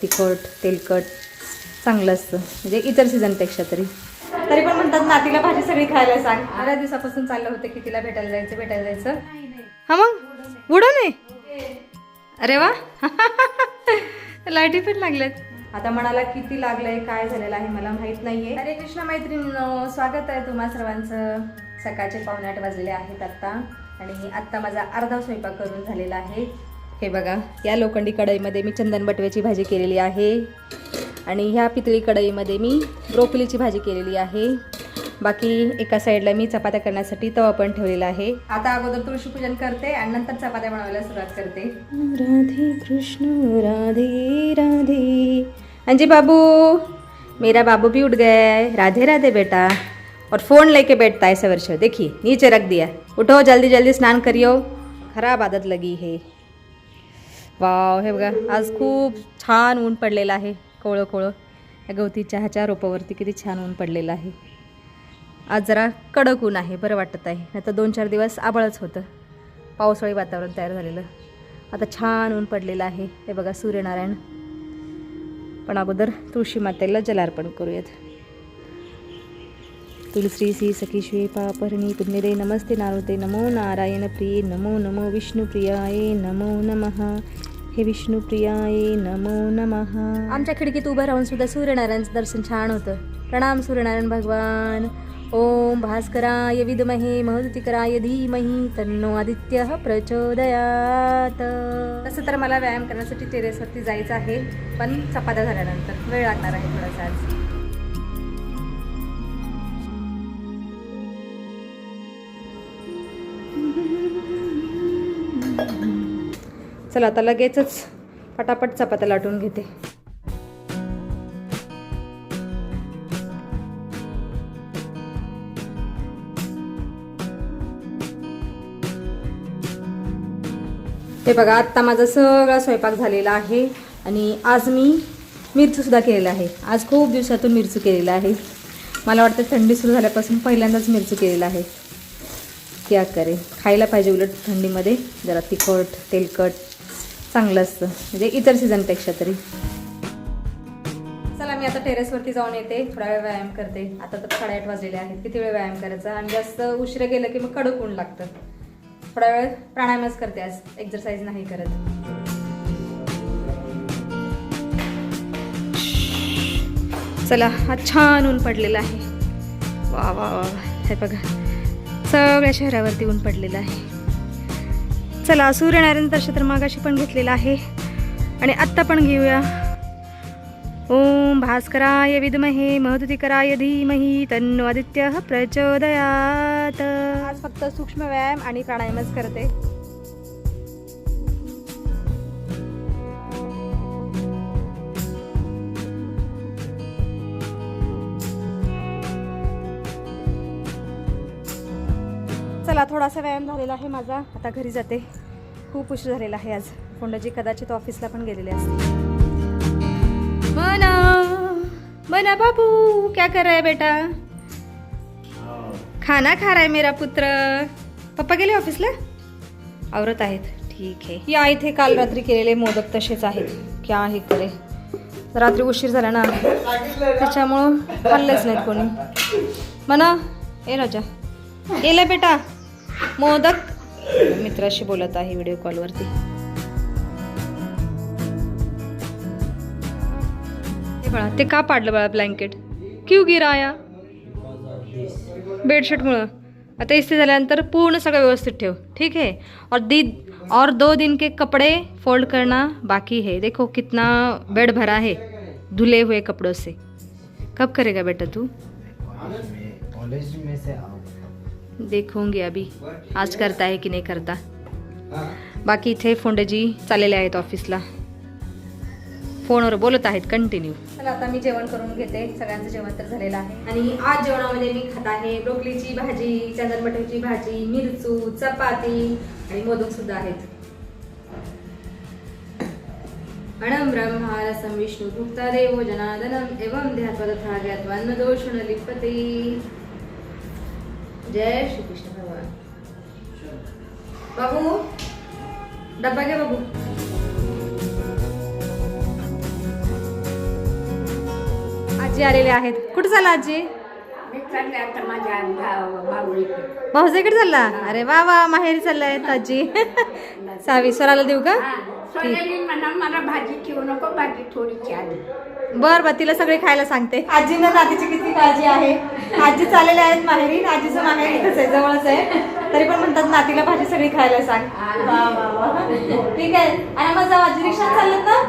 तिखट तेलकट चांगलं असतं म्हणजे इतर सीझनपेक्षा तरी पण म्हणतात नातीला भाजी सगळी खायला सांग. बऱ्याच दिवसापासून चाललं होतं की तिला भेटायला जायचं. हा मग उडून आहे. अरे वा लाईटी पण लागल्यात. आता म्हणाला किती लागलंय काय झालेलं आहे मला माहित नाहीये. हरे कृष्ण मैत्रिणींनो, स्वागत आहे तुम्हा सर्वांचं. सकाळचे 7:45 वाजलेले आहेत आत्ता आणि आत्ता माझा अर्धा स्वयंपाक करून झालेला आहे. हे बघा, या लोखंडी कढईमध्ये मी चंदन बटव्याची भाजी केलेली आहे आणि ह्या पितळी कढईमध्ये मी ब्रोकोलीची भाजी केलेली आहे. बाकी एका साईडला मी चपात्या करण्यासाठी तवा पण ठेवलेला आहे. आता अगोदर तुळशी पूजन करते आणि नंतर चपात्या बनवायला सुरुवात करते. राधे कृष्ण राधे राधे. अंजी बाबू, मेरा बाबू भी उठ गया है. राधे राधे बेटा. और फोन लेके बैठता है ऐसे वर्ष. देखिए नीचे रख दिया. उठो जल्दी जल्दी स्नान करियो. खराब आदत लगी है. वाव, हे बघा आज खूप छान ऊन पडलेलं आहे. कोवळं कोवळं या गवती चहाच्या रोपावरती किती छान ऊन पडलेलं आहे. आज जरा कडक ऊन आहे, बरं वाटत आहे. नाही तर 2-4 दिवस आभाळच होतं, पावसाळी वातावरण तयार झालेलं. आता छान ऊन पडलेलं आहे. हे बघा सूर्यनारायण. पण अगोदर तुळशी मातेला जलार्पण करूयात. तुलसी श्री सखी श्री पापरणी पुण्यदे नमस्ते नारुते नमो नारायण प्रिय नमो नमो विष्णुप्रियाय नमो नमः. हे विष्णुप्रियाय नमो नमः. आमच्या खिडकीत उभं राहून सुद्धा सूर्यनारायणचं दर्शन छान होतं. प्रणाम सूर्यनारायण भगवान. ओम भास्कराय विद्महे महद्युतिकराय धीमहि तन्नो आदित्यः प्रचोदयात. तसं तर मला व्यायाम करण्यासाठी टेरेसवरती जायचं आहे, पण चपात्या झाल्यानंतर वेळ लागणार आहे थोडासा आज. चला आता लगेचच पटापट चपात्या लाटून घेते. हे बघा, आत्ता माझा सगळा स्वयंपाक झालेला आहे आणि आज मी मिरचीसुद्धा केलेला आहे. आज खूप दिवसातून मिरची केलेला आहे. मला वाटतं थंडी सुरू झाल्यापासून पहिल्यांदाच मिरची केलेला आहे. क्या करे, खायला पाहिजे उलट थंडीमध्ये जरा तिखट तेलकट चांगलं असतं म्हणजे इतर सीझनपेक्षा तरी. चला मी आता टेरेसवरती जाऊन येते, थोडा वेळ व्यायाम करते. आता तर 8:30 वाजलेले आहेत. किती वेळ व्यायाम करायचा आणि जास्त उशीर गेलं की मग कडक ऊन लागतं. थोडा वेळ प्राणायामच करते आज, एक्सरसाइज नाही करत. चला, आज छान ऊन पडलेलं आहे. वा वा वा, हे बघा सगळ्या शहरावरती ऊन पडलेलं आहे. चला, सूर्यनारायण दर्शन तर मागाशी पण घेतलेलं आहे आणि आत्ता पण घेऊया. ओम भास्कराय विद्महे महद्युतिकराय धीमहि तन्नो आदित्यः प्रचोदयात. आज फक्त सूक्ष्म व्यायाम आणि प्राणायामच करते. चला, थोडासा व्यायाम झालेला आहे माझा. आता घरी जाते. खूप उशीर झालेला आहे आज. कोंडाजी कदाचित ऑफिसला पण गेलेले असते. मना मना बाबू, क्या कर रहा है बेटा? खाना खा रहा है मेरा पुत्र. पप्पा गेले ऑफिसला? आवरत आहेत. ठीक आहे. या इथे काल रात्री केलेले मोदक तसेच आहेत. क्या हे करे, रात्री उशीर झाला ना त्याच्यामुळं खाल्लेच नाहीत कोणी. मना ए राजा, गेले बेटा मोदक. मित्राशी बोलत आहे व्हिडिओ कॉलवरती. बळा ते का पाडलं बाळा ब्लँकेट? क्यू गिराया? बेडशीटमुळं. आता इस्त्री झाल्यानंतर पूर्ण सगळं व्यवस्थित ठेव, ठीक है. और 2 दिन के कपड़े फोल्ड करना बाकी है. देखो कितना बेड भरा है धुले हुए कपड़ों से. कब करेगा बेटा तू? कॉलेज में से देखूंगी अभी आज करता है की नाही करता. बाकी इथे फोंडेजी चाललेले आहेत ऑफिसला, फोनवर बोलत आहेत कंटिन्यू. चला आता मी जेवण करून घेते. सगळ्यांचं जेवण तर झालेलं आहे आणि आज जेवणामध्ये मी खात आहे ब्रोकोलीची भाजी, चंदन बटाट्याची भाजी, मिरचू, चपाती आणि मोदक सुद्धा आहेत. अणम ब्रह्मा रसम विष्णू भुक्ता देवो जनार्दनम एवं ध्यात्वा तथा ज्ञात्वा अन्नदोषण लिप्यते. जय श्री कृष्ण भगवान. बाबू डब्बा घे बाबू. आजी आलेले आहेत. कुठे चालला आजी? मी चालले आता माझ्या भाऊकडे. भाऊजाईकडे चालला? अरे वा वा, माहेरी चाललायत आजी. सावी स्वराला देऊ का? सोनाली म्हणा मला भाजी ठेवू नको, भाजी थोडीशी आली. बर बर, तिला सगळे खायला सांगते. आजींना नातीची किती काळजी आहे. आजी चाललेल्या आहेत माहेरी. आजीचं माहेर इथंच आहे, जवळच आहे. तरी पण म्हणतात नातीला भाजी सगळी खायला सांग. वा वा वा, ठीक आहे. आणि मग जाऊ आजी, रिक्षात चाललेत ना?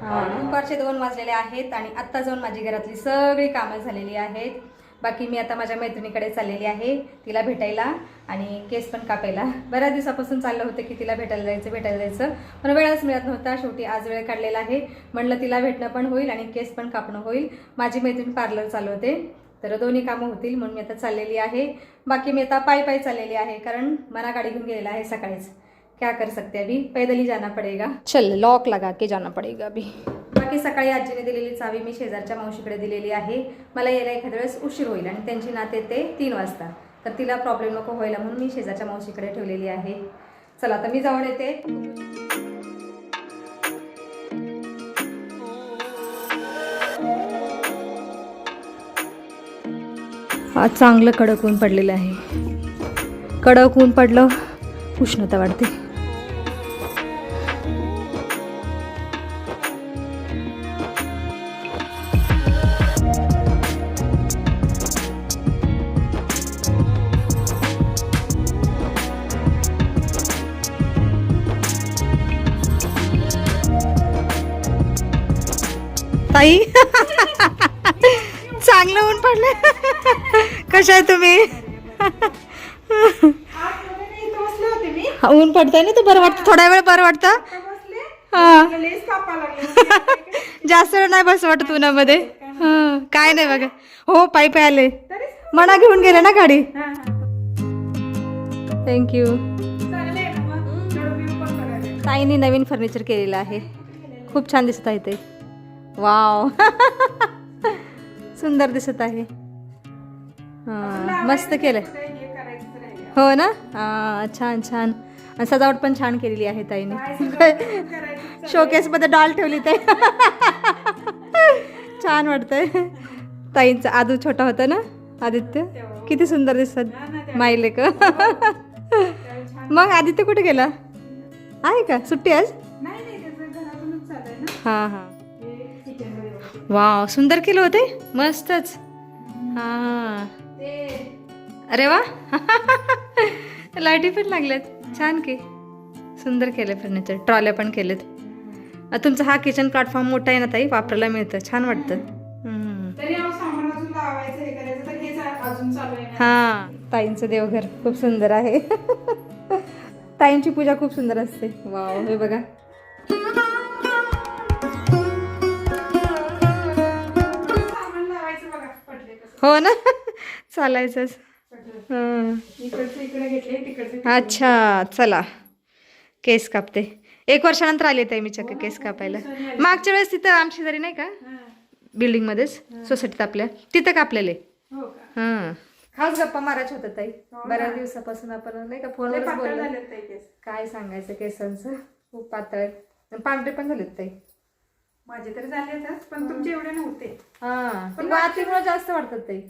दुपारचे 2 वाजलेले आहेत आणि आत्ता जाऊन माझी घरातली सगळी कामं झालेली आहेत. बाकी मी आता माझ्या मैत्रिणीकडे चाललेली आहे, तिला भेटायला आणि केस पण कापायला. बऱ्याच दिवसापासून चाललं होतं की तिला भेटायला जायचं, पण वेळच मिळत नव्हता. शेवटी आज वेळ काढलेला आहे. म्हणलं तिला भेटणं पण होईल आणि केस पण कापणं होईल. माझी मैत्रीण पार्लर चालवते, तर दोन्ही कामं होतील म्हणून मी आता चाललेली आहे. बाकी मी आता पायी चाललेली आहे, कारण मना गाडी घेऊन गेलेला आहे सकाळीच. क्या कर सकते अभी, पैदल ही जाना पडेगा. चल, लॉक लगा के जाना पडेगा अभी. बाकी सकाळी आजीने दिलेली चावी मी शेजारच्या मावशीकडे दिलेली आहे. मला यायला एखाद्या वेळेस उशीर होईल आणि त्यांची नात येते 3 वाजता, तर तिला प्रॉब्लेम नको व्हायला म्हणून मी शेजारच्या मावशीकडे ठेवलेली आहे. चला आता मी जाऊन येते. आज चांगलं कडक ऊन पडलेलं आहे. कडक ऊन पडलं, उष्णता वाढते. ताई चांगलं ऊन पडलं. कशा आहे तुम्ही? ऊन पडतंय ना, तर बरं वाटतं. थोड्या वेळ बरं वाटतं. जास्त वेळ नाही बस वाटत उन्हामध्ये. काय नाही बघा. हो, पायी आले. मना घेऊन गेले ना गाडी. थँक्यू. ताईने नवीन फर्निचर केलेलं आहे, खूप छान दिसत आहे ते. वाव, सुंदर दिसत आहे. मस्त केलंय. हो ना, छान छान. आणि सजावट पण छान केलेली आहे ताईने. शोकेस मध्ये डॉल ठेवली ते. छान वाटतंय. ताईंचा आदू छोटा होता ना, आदित्य, किती सुंदर दिसत. माहिले का? मग आदित्य कुठे गेला? आहे का सुट्टी आज? हां हां. वाव, सुंदर केलं होते, मस्तच. हां, अरे वा. लाईटी पण लागल्यात, छान की. सुंदर केलं फर्निचर. ट्रॉल्या पण केलेत. तुमचा हा किचन प्लॅटफॉर्म मोठा आहे ना ताई, वापरायला मिळतं, छान वाटतं. हां, ताईंचं देवघर खूप सुंदर आहे. ताईंची पूजा खूप सुंदर असते. वाव, हे बघा. हो ना, चालायचंच. अच्छा, चला केस कापते. 1 वर्षानंतर आले ताई मी चक्क केस कापायला. मागच्या वेळेस तिथं आमची जरी नाही का, बिल्डिंग मध्येच, सोसायटीत आपल्या तिथं कापलेले. हां, खास गप्पा मारायचे होतं ताई. बऱ्याच दिवसापासून आपण नाही का फोनवर बोललो. काय सांगायचं, केसांचं खूप पातळ आहेत, पांढरे पण झालेत ताई. माझे तरी झालेच, पण तुमचे एवढे नव्हते. हा, पण वातीमुळे जास्त वाढतात ताई.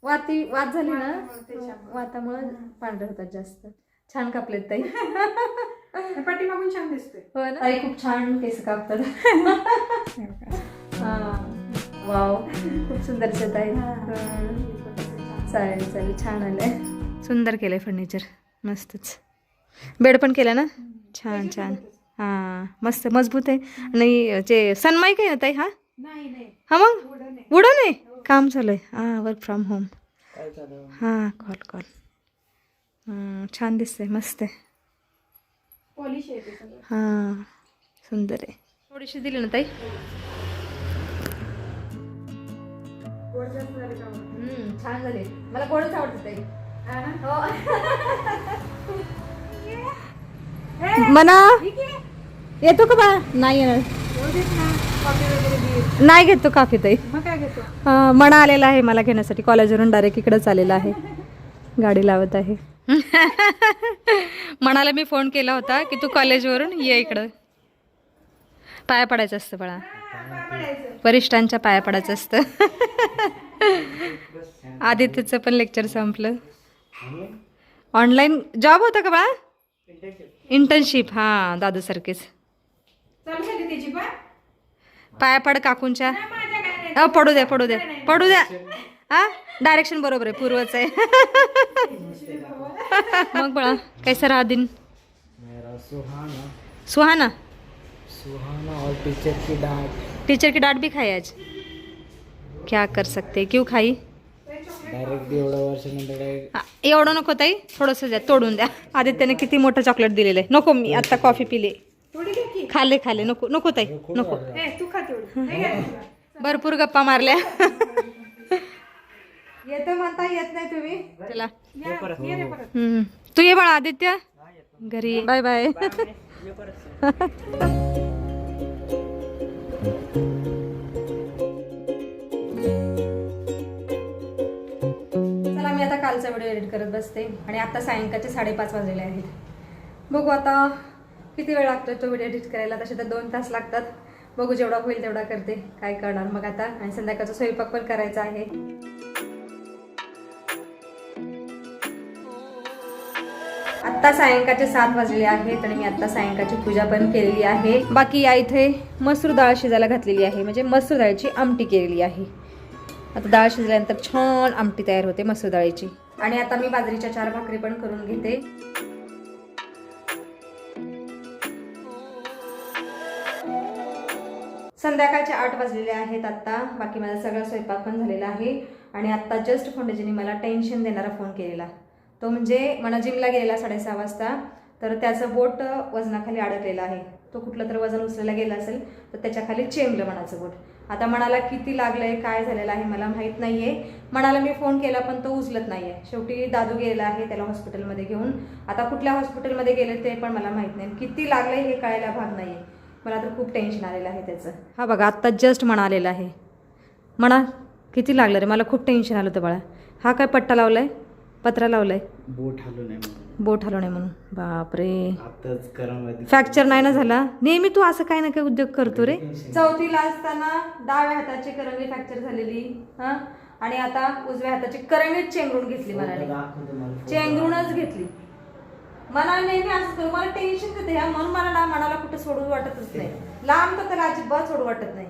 वात झाली ना, वातामुळे पांढरे होतात जास्त. छान कापलेत ताई. पाठीमागून छान दिसतोय. हो ना ताई, खूप छान केस कापतात. वाव, खूप सुंदर दिसत आहे. चालेल चालेल, छान आलंय. सुंदर केलंय फर्निचर, मस्तच. बेड पण केला ना, छान छान. हां, मस्त मजबूत आहे. आणि जे सनमाईक आहे ना ताई, हा हा मग वुडन आहे. काम चालू आहे. हां, वर्क फ्रॉम होम. हां, कॉल. छान दिसतंय, मस्त आहे. हां, सुंदर आहे. थोडीशी दिली ना ताई. छान झाले. मला गोडच आवडतं ताई. मना येतो का बा? नाही येणार. नाही घेतो काफी ताई. मना आलेला आहे मला घेण्यासाठी. कॉलेजवरून डायरेक्ट इकडंच आलेला आहे, गाडी लावत आहे. मनाला मी फोन केला होता की तू कॉलेजवरून ये इकडं. पाया पडायचं असतं बाळा. वरिष्ठांच्या पाया पडायचं असतं. आदित्यचं पण लेक्चर संपलं. ऑनलाईन जॉब होता का बाळा? इंटर्नशिप. हां, दादू सारखेच. चालू झाली त्याची पण पाया पड काकूंच्या. माझ्या काय नाही. पडू द्या पडू द्या पडू द्या. हा, डायरेक्शन बरोबर आहे, पूर्वच आहे. मग बाळा कैसा रहा दिन? मेरा सुहाना सुहाना. सुहाना और टीचर की डांट. टीचर की डांट भी खाई आज. क्या कर सकते, क्यों खाई? डायरेक्ट एवढ्या वर्षानंतर हा, एवढं नको ताई, थोडंसं द्या, तोडून द्या. आदित्यने किती मोठं चॉकलेट दिलेलं आहे. नको, मी आता कॉफी पिली. थोडी घे की. खाल्ले खाल्ले, नको नको ताई, नको. ए, तू खा तेवढी. नाही घ्या तुला. भरपूर गप्पा मारल्या. येतं म्हणता येत नाही तुम्ही. चला. ये रे परत. तू ये बाळा आदित्य घरी. Bye bye. चला, मी आता कालचा व्हिडिओ एडिट करत बसते आणि आता सायंकाळचे 5:30 वाजलेले आहेत. बघू आता किती वेळ लागतोय तो व्हिडिओ एडिट करायला. तसे तर 2 तास लागतात. बघू, जेवढा होईल तेवढा करते. काय करणार मग आता. आणि संध्याकाळचा स्वयंपाक पण करायचा आहे. आत्ता सायंकाळचे 7 वाजले आहेत आणि मी आत्ता सायंकाळची पूजा पण केलेली आहे. बाकी या इथे मसूर डाळ शिजायला घातलेली आहे, म्हणजे मसूर डाळीची आमटी केलेली आहे. आता डाळ शिजल्यानंतर छान आमटी तयार होते मसूर डाळीची. आणि आता मी बाजरीच्या 4 भाकरी पण करून घेते. संध्याकाळचे 8 वाजलेले आहेत आत्ता. बाकी माझा सगळा स्वयंपाक पण झालेला आहे. आणि आत्ता जस्ट फोंडेजीने मला टेन्शन देणारा फोन केलेला. तो म्हणजे मला जिमला गेलेला 6:30 वाजता. तर त्याचं बोट वजनाखाली अडकलेलं आहे. तो कुठलं तर वजन उचलायला गेला असेल तर त्याच्या खाली चेंबलं मनाचं बोट. आता मनाला किती लागलंय, काय झालेलं आहे मला माहीत नाहीये. मनाला मी फोन केला पण तो उचलत नाहीये. शेवटी दादू गेला आहे त्याला हॉस्पिटलमध्ये घेऊन. आता कुठल्या हॉस्पिटलमध्ये गेले ते पण मला माहीत नाही. किती लागलंय हे कळायला भाग नाहीये. मला तर खूप टेन्शन आलेलं आहे त्याचं. हा बघा, आत्ता जस्ट म्हणा आलेला आहे. म्हणा किती लागलं रे, मला खूप टेन्शन आलं होतं बाळा. हा काय पट्टा लावलाय, पत्रा लावलाय, बोट हलू नये म्हणून. बोट हलवू नये म्हणून. बापरे, आताच करा. फ्रॅक्चर नाही ना झाला? नेहमी तू असं काय ना काय उद्योग करतो रे. 4थीला असताना डाव्या हाताची करंगळी फ्रॅक्चर झालेली. हा, आणि आता उजव्या हाताची करंगळीच चेंगरून घेतली. मनाने चेंगरूनच घेतली. मनाला नेहमी असं करू, मला टेन्शन देते ह्या. म्हणून मला मनाला कुठं सोडू वाटतच नाही. लांब तर त्याला अजिबात सोडू वाटत नाही.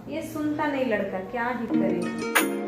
ये सुनता नाही लडका, क्या ही करे.